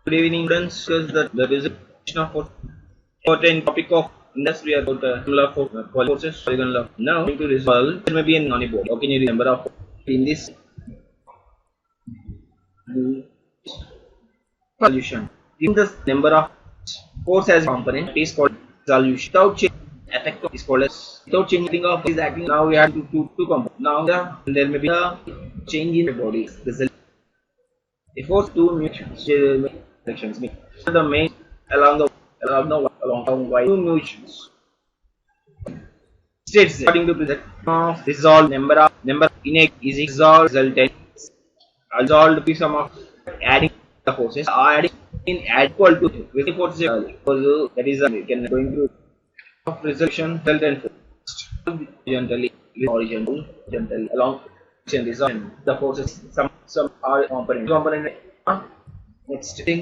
Good evening, friends. The resolution of important topic of industry about formula for forces, polygon law. Now, going to resolve. There may be an on a board. Okay, you remember of in this solution. In the number of force as component is called solution. Without changing effect of is called as without changing of is acting. Now we have two components. Now there may be a change in the body. Result. The force two mutations directions. The main along the y two mutations. States according to the of resolved number in a is resolved resultant resolved to sum of adding the forces or adding in equal to with the forces that is can going through of resolution resultant horizontally horizontal along result the forces some are component next thing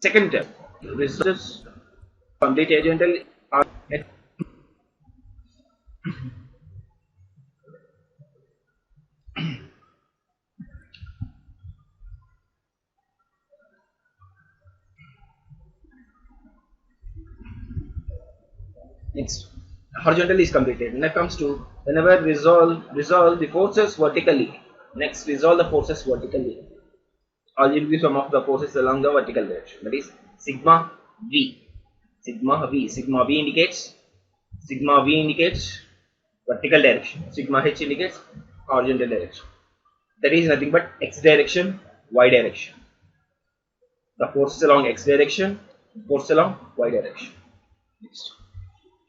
second step results complete horizontal are next horizontal is completed. When it comes to whenever resolve the forces vertically. Next resolve the forces vertically. Algebraic sum of the forces along the vertical direction. That is sigma v. Sigma v indicates vertical direction. Sigma h indicates horizontal direction. That is nothing but x direction, y direction. The forces along x direction, forces along y direction.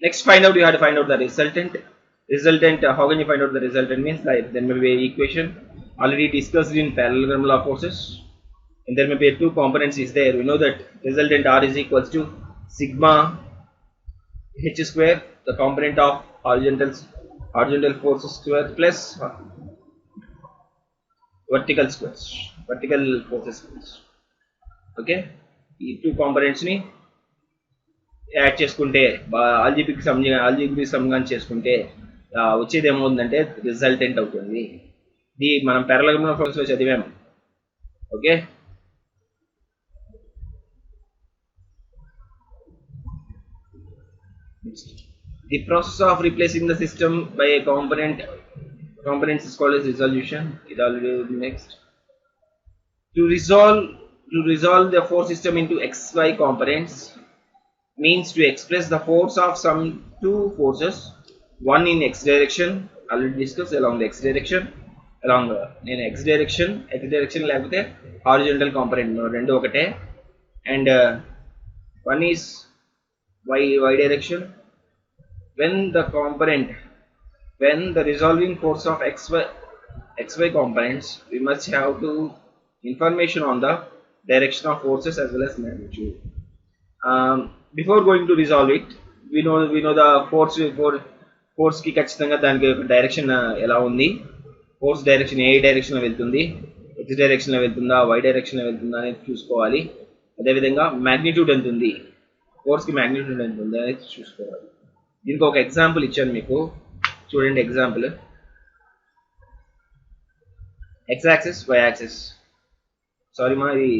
Next find out, you have to find out the resultant. How can you find out the resultant? Means like there may be an equation already discussed in parallelogram law forces, and there may be two components is there. We know that resultant R is equals to sigma h square, the component of horizontal forces square plus vertical forces squares. Okay, ఈ two components ni add చేసుకుంటే algebraic some గాని చేసుకుంటే వచ్చేది ఏమవుతుందంటే resultant అవుతుంది. ఇది మనం పారలెలోగ్రామ్ formulas లో చదివాము. Okay, the process of replacing the system by A components is called as resolution. It already next to resolve the force system into xy components means to express the force of some two forces, one in x direction, already discussed along the x direction, along in x direction లేకపోతే horizontal component రెండు ఒకటే, and one is y direction. When the resolving force of xy components, we must have to information on the direction of forces as well as magnitude. Before going to resolve it, we know the force ki ఖచ్చితంగా దానికి direction ఎలా ఉంది, force direction ఏ direction లో వెళ్తుంది, x direction లో వెళ్తుందా y direction లో వెళ్తుందా అనేది చూసుకోవాలి. అదేవిధంగా మ్యాగ్నిట్యూడ్ ఎంత ఉంది, ఫోర్స్ కి మ్యాగ్నిట్యూడ్ ఎంత ఉంది అనేది చూసుకోవాలి. దీనికి ఒక ఎగ్జాంపుల్ ఇచ్చాను మీకు, చూడండి example. x axis y axis, sorry మా ఇది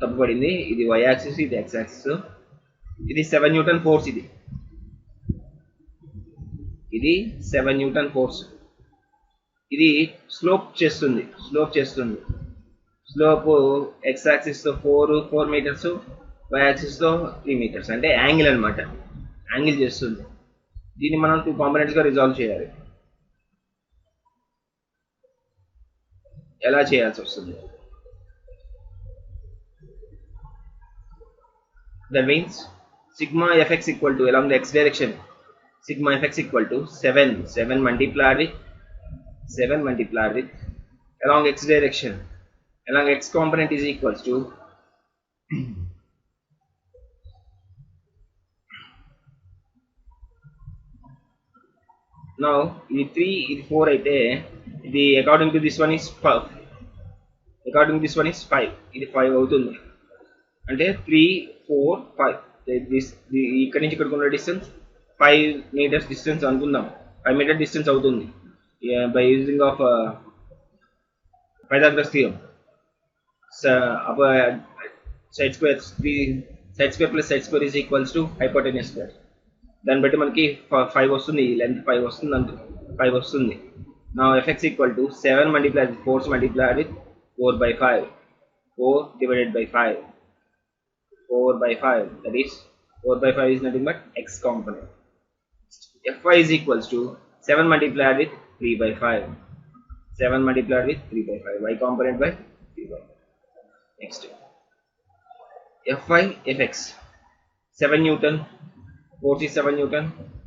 తప్పుపడింది, ఇది y యాక్సిస్ ఇది x యాక్సిస్. ఇది 7 న్యూటన్ ఫోర్స్, ఇది 7 న్యూటన్ ఫోర్స్. ఇది స్లోప్ చేస్తుంది. స్లోప్ x యాక్సిస్ తో 4 మీటర్స్, y యాక్సిస్ తో 3 మీటర్స్, అంటే యాంగిల్ అన్నమాట, యాంగిల్ చేస్తుంది. దీన్ని మనం 2 కాంపోనెంట్స్ గా రిజాల్వ్ చేయాలి. ఎలా చేయాల్సి వస్తుంది? That means sigma fx equal to along the x direction, sigma fx equal to 7 multiplied with along x direction, along x component is equals to now ఇది 3 ఇది 4 అయితే ఇది according to this one is 5, ఇది 5 అవుతుంది. అంటే 3 4 5 ఇక్కడ నుంచి ఇక్కడికి ఉన్న డిస్టెన్స్ 5 మీటర్స్ డిస్టెన్స్ అనుకుందాం. 5 మీటర్ డిస్టెన్స్ అవుతుంది by using of Pythagoras theorem. side square 3 side square plus side square is equals to hypotenuse square. దాన్ని బట్టి మనకి 5 వస్తుంది, లెంత్ 5 వస్తుంది, 5 వస్తుంది. Now fx equal to 7 multiplied with 4 multiplied with 4 by 5. 4 divided by 5. 4 by 5, that is 4 by 5 is nothing but x component. Fy is equals to 7 multiplied with 3 by 5. 7 multiplied with 3 by 5. Y component by 3 by 5. Next. Fy fx 7 Newton. Force is 7 Newton.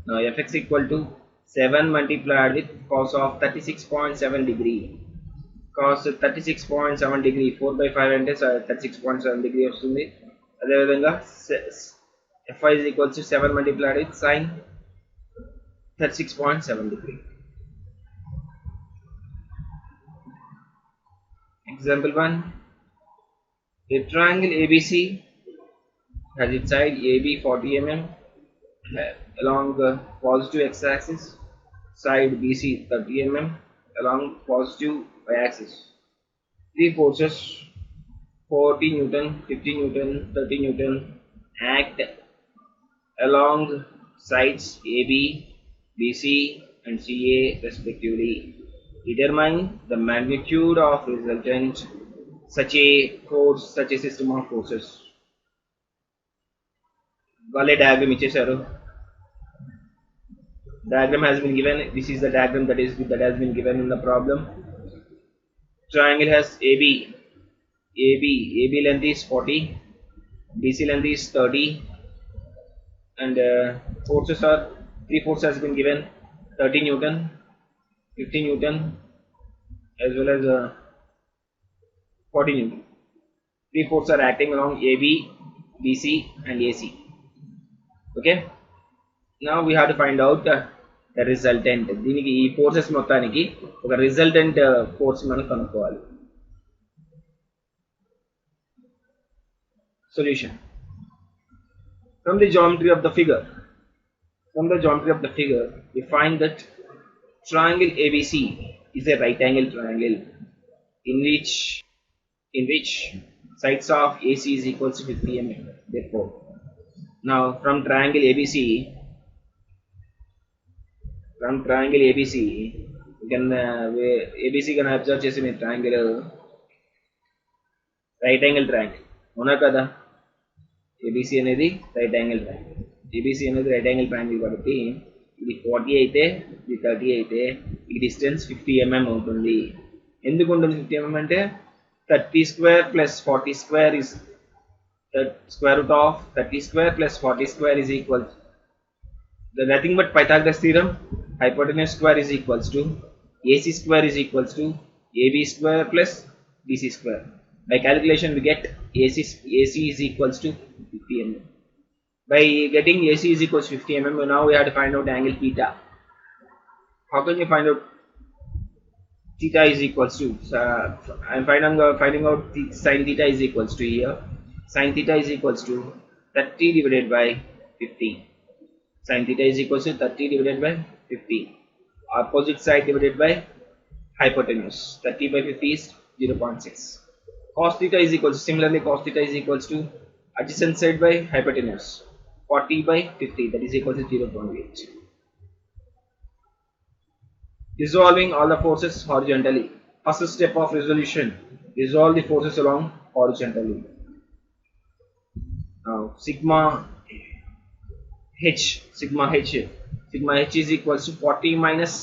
Now fx equal to 7 multiplied with cos of 36.7 degree. Cos 36.7 degree 4 by 5 అంటే 36.7 degree వస్తుంది. అదేవిధంగా Fy is equal to 7 multiplied with sin 36.7 degree. Example 1. A triangle ABC has its side AB 40 mm along the positive x-axis, side BC 30 mm along positive y-axis. Three forces 40 Newton, 50 Newton, 30 Newton act along sides AB, BC and CA respectively. Determine the magnitude of resultant such a system of forces. Vale diagram ichchesaru. Diagram has been given. This is the diagram that has been given in the problem. Triangle has AB length is 40, BC length is 30, and forces are 3 forces has been given: 30 Newton, 50 Newton, as well as 40 Newton. 3 forces are acting along AB, BC, and AC. Okay. Now we have to find out the resultant. దీనికి ఈ forces మొత్తానికి ఒక resultant force మనం కనుక్కోవాలి. Solution. From the geometry of the figure, we find that triangle ABC is a right angle triangle in which sides of AC is equal to 50 mm. Therefore, now from triangle ABC, you can ABC can observe చేసిన triangle right angle triangle. అవునా కదా? ABC అనేది right angle triangle. ABC అనేది right angle triangle కాబట్టి ఇది 40 అయితే, ఇది 30 అయితే, ఈ డిస్టెన్స్ 50 mm ఉంటుంది. ఎందుకు ఉంటుంది 50 mm అంటే 30 square plus 40 square is the square root of 30 square plus 40 square is equal to nothing but Pythagoras theorem. Hypotenuse square is equals to AC square is equals to AB square plus BC square. By calculation we get AC is equals to 50 mm. By getting AC is equals to 50 mm, now we have to find out angle theta. How can you find out theta is equals to? I am finding out sin theta is equals to here. Sin theta is equals to 30 divided by 50. Sin theta is equals to 30 divided by 50. Opposite side divided by hypotenuse. 30 by 50 is 0.6. Cos theta is equals to, similarly cos theta is equals to adjacent side by hypotenuse. 40 by 50, that is equal to 0.8. Resolving all the forces horizontally. First step of resolution: resolve the forces along horizontally. Now sigma h is equals to 40 minus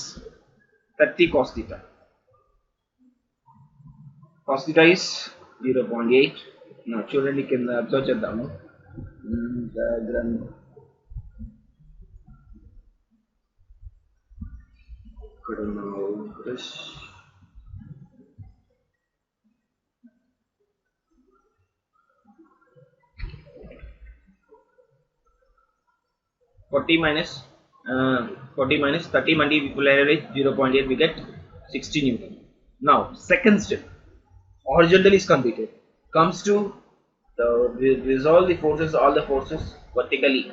30 cos theta. Cos theta is 0.8. Now చూడండి కింద observe చేద్దాము. diagram 40 minus 30 multiplied with 0.8, we get 60 Newton. Now second step, horizontal is completed. Comes to resolve the forces, all the forces vertically.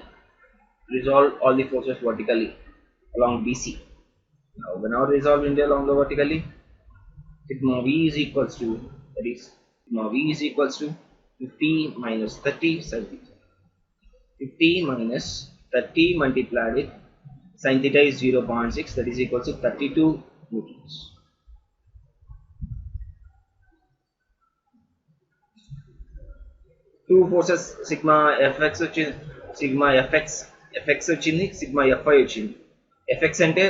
Resolve all the forces vertically along BC. Now whenever resolve India along the vertically, sigma V is equals to, that is sigma V is equals to 50 minus 30 sin theta. 50 minus 30 multiplied with sin theta is 0.6, that is equal to 32 newtons. Two forces sigma fx వచ్చింది, sigma fx వచ్చింది, sigma fy వచ్చింది. fx అంటే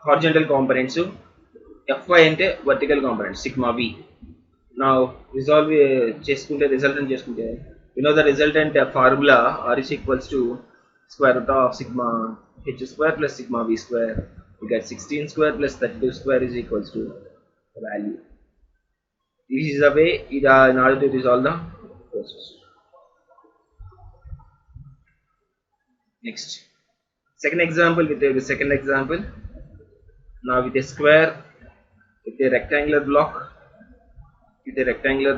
horizontal components, fy అంటే vertical components sigma v. Now resolve చేసుకుంటే resultant చేసుకుంటే you know the resultant formula r is equals to square root of sigma h square plus sigma v square. You get 16 square plus 32 square is equals to the value. This is the way in order to resolve the forces. Next, second example, with the second example. Now with a square, with a rectangular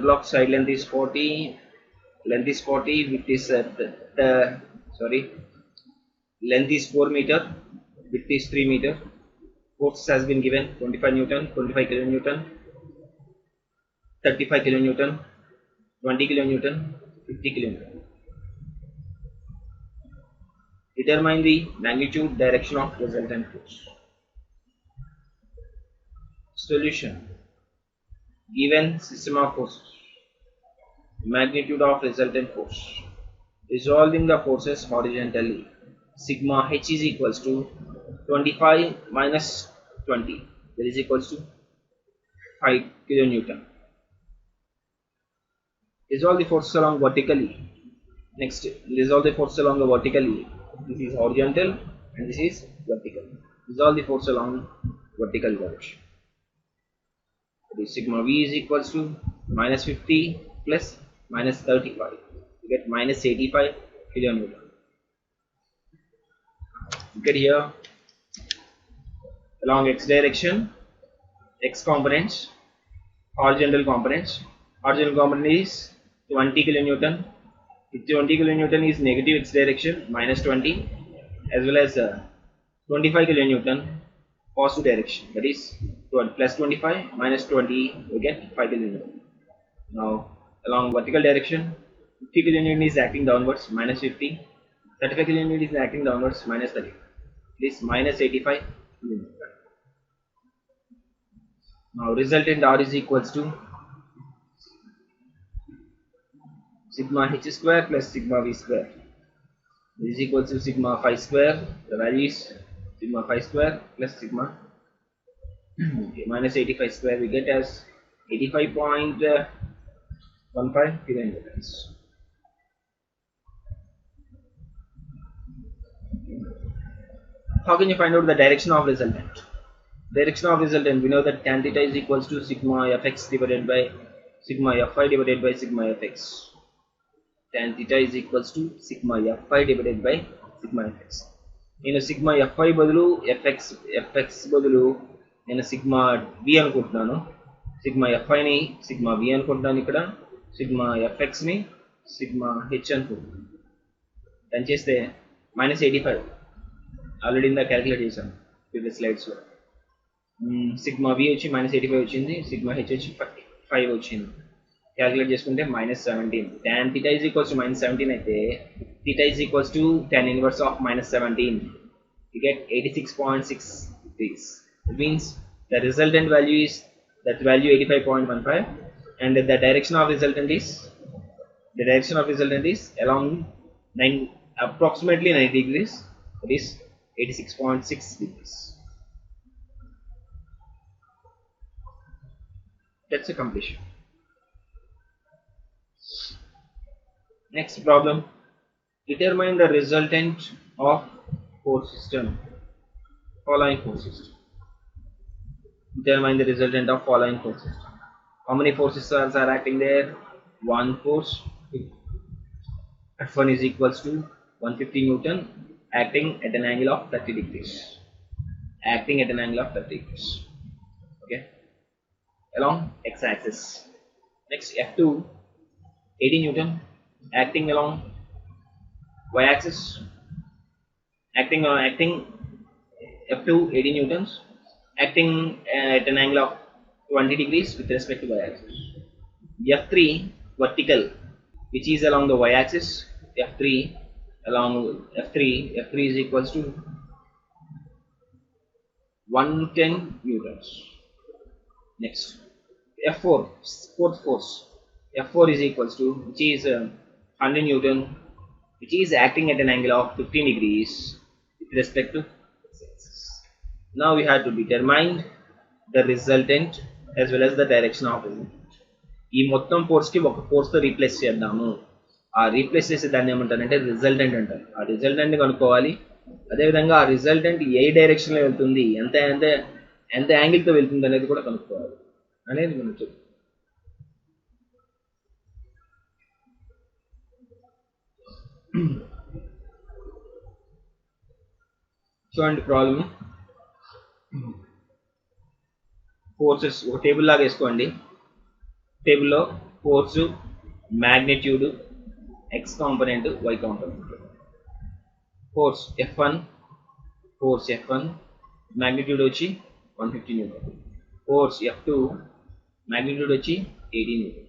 block, side length is 40, length is 40, width is length is 4 meter, width is 3 meter. Force has been given 25 Newton, 25 kilonewton, 35 kilonewton, 20 kilonewton, 50 kilonewton. Determine the magnitude, direction of resultant force. Solution: given system of forces, magnitude of resultant force. Resolving the forces horizontally. Sigma h is equals to 25 minus 20, that is equals to 5 kilonewton. Resolve the forces along vertically. Next, resolve the forces along the vertically. This is horizontal and this is vertical. Resolve the force along vertical direction. The sigma v is equals to minus 50 plus minus 35. You get minus 85 kilonewton. Look at here, along x direction, x components, horizontal components. Horizontal component is 20 kilonewton. 20 kilonewton is negative x direction, minus 20, as well as 25 kilonewton positive direction, that is plus 25 minus 20, we get 5 kilonewton. Now along vertical direction, 50 kilonewton is acting downwards, minus 50, 35 kilonewton is acting downwards, minus 30, this minus 85 kilonewton. Now resultant r is equals to sigma h square plus sigma v square. This is equal to sigma phi square. The value is sigma phi square plus sigma minus 85 square. We get as 85.15 kilonewtons. How can you find out the direction of resultant? Direction of resultant, we know that tan theta is equals to sigma fx divided by sigma fy divided by sigma fx. Tan theta is equals to sigma fy divided by sigma fx. నేను sigma fy బదులు fx బదులు నేను sigma v అనుకుంటున్నాను. Sigma fy ని sigma v అనుకుంటున్నాను, ఇక్కడ sigma fx ని sigma h అనుకుంటున్నాను. దాన్ని చేస్తే minus 85 ఆల్రెడీ ఇందా క్యాలిక్యులేట్ చేశాను ప్రీవియస్ స్లైడ్స్లో. సిగ్మా v వచ్చి minus 85 వచ్చింది, సిగ్మా h వచ్చి 5 వచ్చింది. క్యాలిక్యులేట్ చేసుకుంటే minus 17. tan theta is equals to minus 17 అయితే theta is equals to tan inverse of minus 17. You get 86.6 degrees. It means the resultant value is that value 85.15, and the direction of resultant is along approximately 90 degrees. That is 86.6 degrees. That's a completion. Next problem, determine the resultant of force system. Following force system. Determine the resultant of following force system. How many forces are acting there? One force. F1 is equals to 150 Newton acting at an angle of 30 degrees. Acting at an angle of 30 degrees. Okay. Along x-axis. Next, F2, 80 Newton acting along y-axis. Acting F2 80 newtons acting at an angle of 20 degrees with respect to y-axis. F3 vertical which is along the y-axis. F3 along F3 is equals to 110 newtons. Next, F4, fourth force. F4 is equals to, which is 100 Newton, which is acting at an angle of 15 degrees with respect to x-axis. Now we have to determine the resultant as well as the direction of resultant. ఈ మొత్తం force కి ఒక force తో replace చేద్దాము. ఆ replace చేసే దాన్ని ఏమంటారంటే రిజల్టెంట్ అంటారు. ఆ రిజల్టెంట్ ని కనుక్కోవాలి. అదేవిధంగా ఆ రిజల్టెంట్ ఏ డైరెక్షన్ లో వెళ్తుంది, ఎంత యాంగిల్ తో వెళ్తుంది అనేది కూడా కనుక్కోవాలి అనేది మనం చెప్తాం. చూడండి ప్రాబ్లమ్. ఫోర్సెస్ ఒక టేబుల్ లాగా వేసుకోండి. టేబుల్లో force, magnitude, X component, why component. Force F1 magnitude వచ్చి 150 న్యూటన్. ఫోర్స్ F2 మ్యాగ్నిట్యూడ్ వచ్చి 80 న్యూటన్.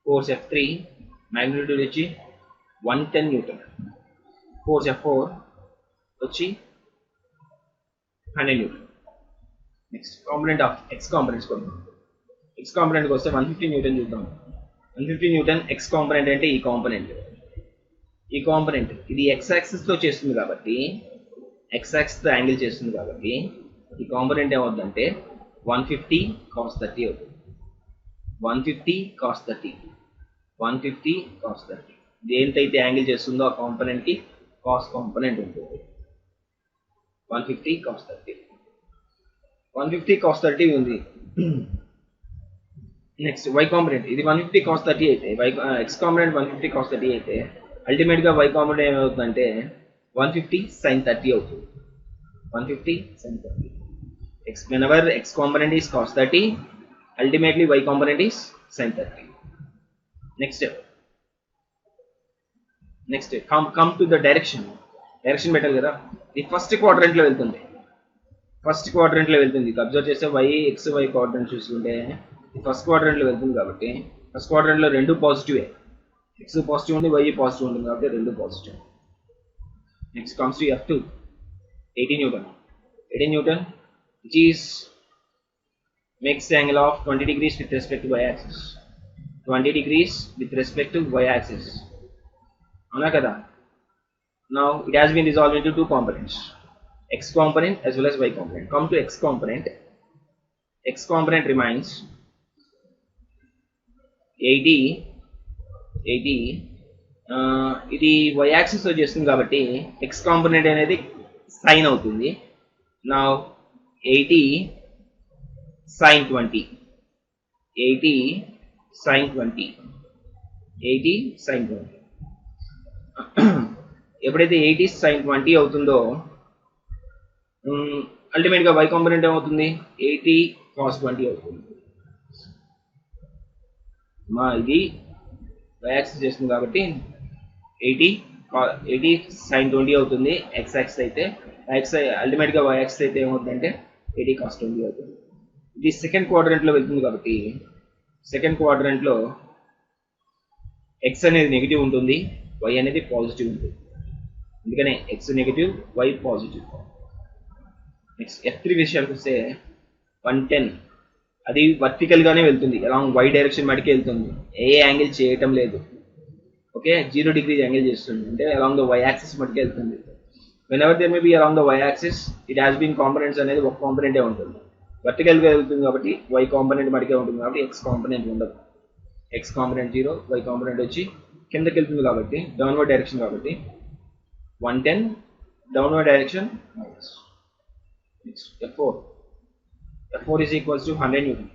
ఫోర్స్ F3 మ్యాగ్నిట్యూడ్ వచ్చి 110 న్యూటన్. ఫోర్స్ F4 వచ్చి 100 newton. Next component of x components కొద్దాం. ఎక్స్ కాంపోనెంట్కి వస్తే 150 న్యూటన్ చూద్దాం. 150 న్యూటన్ ఎక్స్ కాంపోనెంట్ అంటే ఈ కాంపోనెంట్ ఇది ఎక్స్ యాక్సిస్ తో చేస్తుంది కాబట్టి, ఎక్స్ యాక్సిస్ తో యాంగిల్ చేస్తుంది కాబట్టి ఈ కాంపోనెంట్ ఏమవుతుందంటే 150 cos 30 అవుతుంది. 150 cos 30 దేనితైతే యాంగిల్ చేస్తుందో ఆ కాంపోనెంట్ కి కాస్ కాంపోనెంట్ ఉంటుంది. 150 cos 30 ఉంది. నెక్స్ట్ వై కాంపోనెంట్ ఇది 150 cos 30 అయితే, ఎక్స్ కాంపోనెంట్ 150 cos 30 అయితే అల్టిమేట్ గా వై కాంపోనెంట్ ఏమవుతుందంటే 150 sin 30 అవుతుంది. 150 sin 30. Whenever x component is cos 30, ultimately y component is sin 30. Next come to the direction better కదా. ఇది ఫస్ట్ క్వాడ్రంట్ లో వెళ్తుంది. అబ్జర్వ్ చేస్తే x y క్వాడ్రంట్ చూసుకుంటే ఫస్ట్ క్వాడ్రంట్ లో వెళ్తుంది కాబట్టి ఫస్ట్ క్వాడ్రంట్ లో రెండు పాజిటివే. x పాజిటివ్ ఉంది, y పాజిటివ్ ఉంటుంది కాబట్టి రెండు positive. Next comes to F2 80 Newton, which is makes the angle of 20 degrees with respect to y-axis. 20 degrees with respect to y-axis. Avuna kada. Now it has been resolved into two components, x component as well as y component. Come to x component. X component remains 80. ఇది y-axis తో చేస్తుంది కాబట్టి x component అనేది sin అవుతుంది. Now 80 sin 20. ఎప్పుడైతే 80 sin 20 అవుతుందో ultimate గా y component ఏమవుతుంది 80 cos 20 అవుతుంది. ఇది y యాక్సిస్ చేస్తుంది కాబట్టి 80 sin 20 అవుతుంది. x యాక్సిస్ అయితే అల్టిమేట్ గా y యాక్సిస్ అయితే ఏమవుతుందంటే 80 cos 20 అవుతుంది. ఇది సెకండ్ క్వాడ్రంట్ లో వెళ్తుంది కాబట్టి సెకండ్ క్వాడ్రంట్ లో x అనేది నెగిటివ్ ఉంటుంది, y అనేది పాజిటివ్ ఉంటుంది. అందుకనే x negative, y positive. Next F3 విషయానికి వస్తే 110 అది వర్టికల్ గానే వెళ్తుంది, అలాంగ్ y డైరెక్షన్ మటుకే వెళ్తుంది, ఏ యాంగిల్ చేయటం లేదు. ఓకే, 0 డిగ్రీ యాంగిల్ చేస్తుంది అంటే అలాంగ్ ద y యాక్సిస్ మటుకే వెళ్తుంది. whenever there may be along the y axis, it has been components అనేది ఒక కాంపోనెంట్ ఏ ఉంటుంది. వర్టికల్ గా వెళ్తుంది కాబట్టి y కాంపోనెంట్ మటుకే ఉంటుంది కాబట్టి x కాంపోనెంట్ ఉండదు. x కాంపోనెంట్ 0, y కాంపోనెంట్ వచ్చి కిందకి వెళ్తుంది కాబట్టి డౌన్వర్డ్ డైరెక్షన్ కాబట్టి 110 downward direction. F4 is equals to 100 Newton.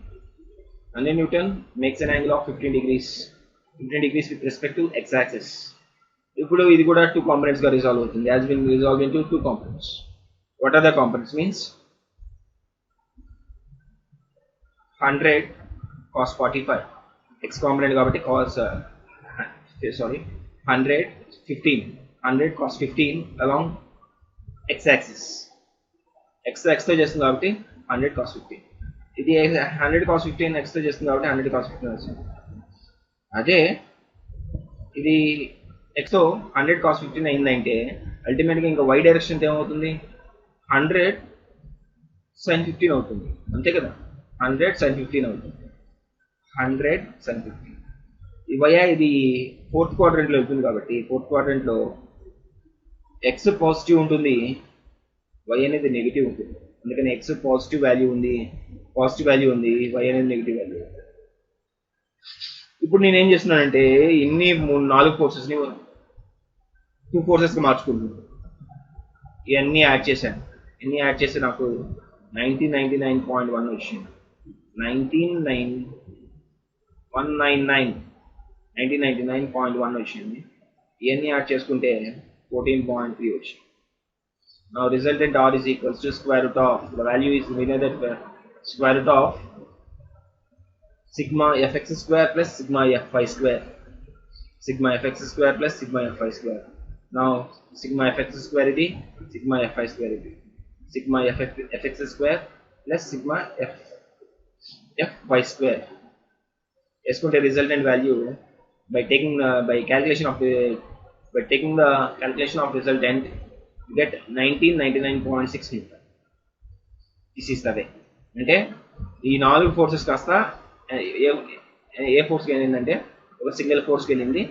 100 Newton makes an angle of 15 degrees with respect to x axis. ఇప్పుడు ఇది కూడా టూ కాంపోనెంట్స్ గా రిజాల్వ్ అవుతుంది. has been resolved into two components. What are the components? Means 100 cos 45 x component కాబట్టి cos 100 cos 15 along x axis. x తో చేస్తుంది కాబట్టి 100 cos 15. ఇది 100 cos 15 x తో చేస్తుంది కాబట్టి 100 cos 15 వస్తుంది. అదే ఇది x 100 cos 15 అయిందంటే అల్టిమేట్గా ఇంకా y డైరెక్షన్ ఏమవుతుంది 100 sin 15 అవుతుంది అంతే కదా 100 sin 15 అవుతుంది 100 sin 15 ఈ y ఇది ఫోర్త్ క్వాడ్రంట్ లో వెళ్తుంది కాబట్టి ఫోర్త్ క్వాడ్రంట్ లో x పాజిటివ్ ఉంటుంది y అనేది నెగిటివ్ ఉంటుంది అందుకని x పాజిటివ్ వాల్యూ ఉంది y అనేది నెగిటివ్ వాల్యూ. ఇప్పుడు నేను ఏం చేస్తున్నానంటే ఇన్ని 4 ఫోర్సెస్ ని 2 ఫోర్సెస్ కి మార్చుకుంటున్నాను. ఇవన్నీ యాడ్ చేశాను. ఇన్ని యాడ్ చేసి నాకు 1999.1 వచ్చింది. 1999.1 వచ్చింది. ఇవన్నీ యాడ్ చేసుకుంటే 14.3 వచ్చింది. Now resultant R is equals to square root of, the value is we know that square root of sigma fx square plus sigma fy square. Sigma fx square plus sigma fy square. Now sigma fx square is sigma fy square is sigma fx square plus sigma fy square. Esconde resultant value by taking the calculation of resultant you get 1999.6 Newton. This is the way. అంటే ఈ 4 forces కాస్త ఏ ఫోర్స్కి వెళ్ళిందంటే ఒక single ఫోర్స్కి వెళ్ళింది.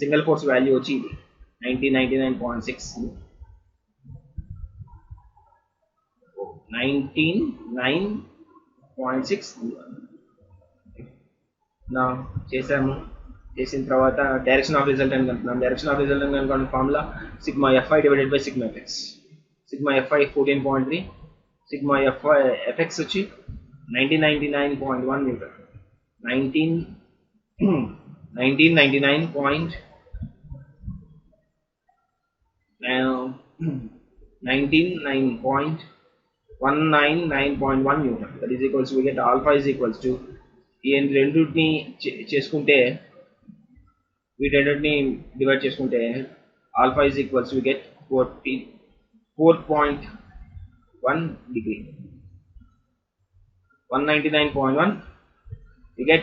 Single force value వచ్చి ఇది 1999.6 నా చేసాము. చేసిన తర్వాత డైరెక్షన్ ఆఫ్ రిజల్ట్ అని కనుక్కున్నాం. డైరెక్షన్ ఆఫ్ రిజల్ట్ అని కనుక్కున్న formula sigma FI divided by sigma FX. Sigma FI 14.3, sigma FX వచ్చి 1999.1 newton. 1999.199.1 newton. That is equals we get alpha is equals to ఈ రెండింటిని చేసుకుంటే వీటన్నిటిని డివైడ్ చేసుకుంటే alpha is equals we get 4.1 degree. 199.1 we get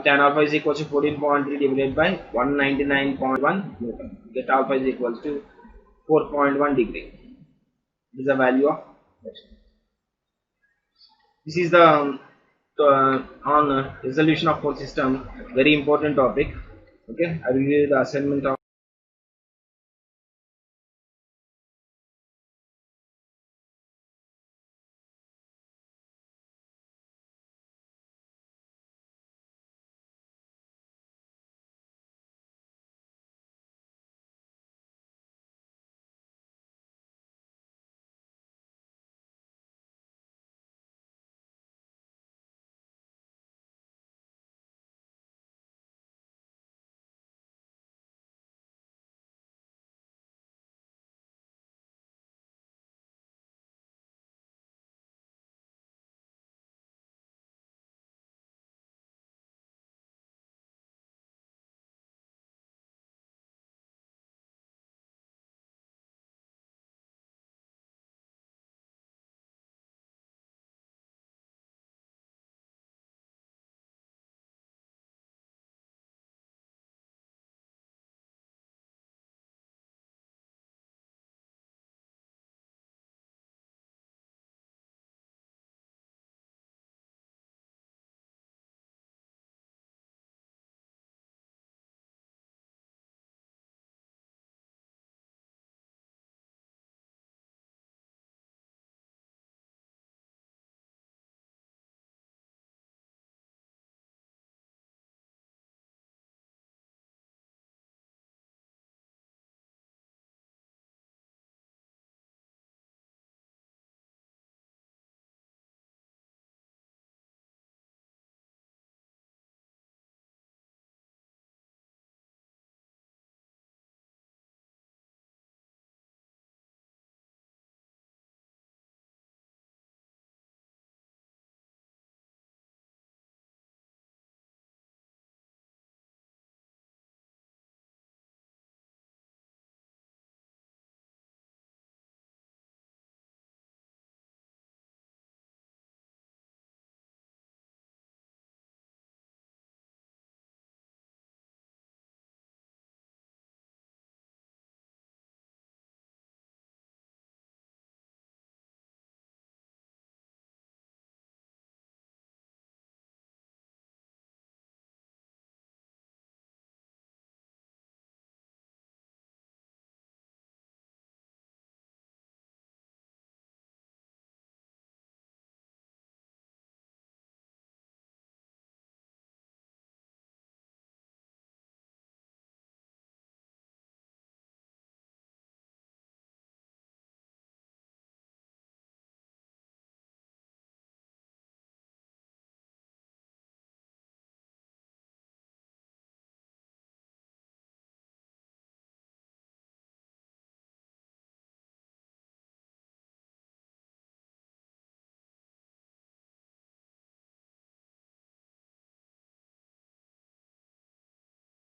tan alpha is equals to 14.3 divided by 199.1 Newton. Get alpha is equals to 4.1 degree. This is the value of this is the on resolution of force system, very important topic. Okay, I will give you the assignment of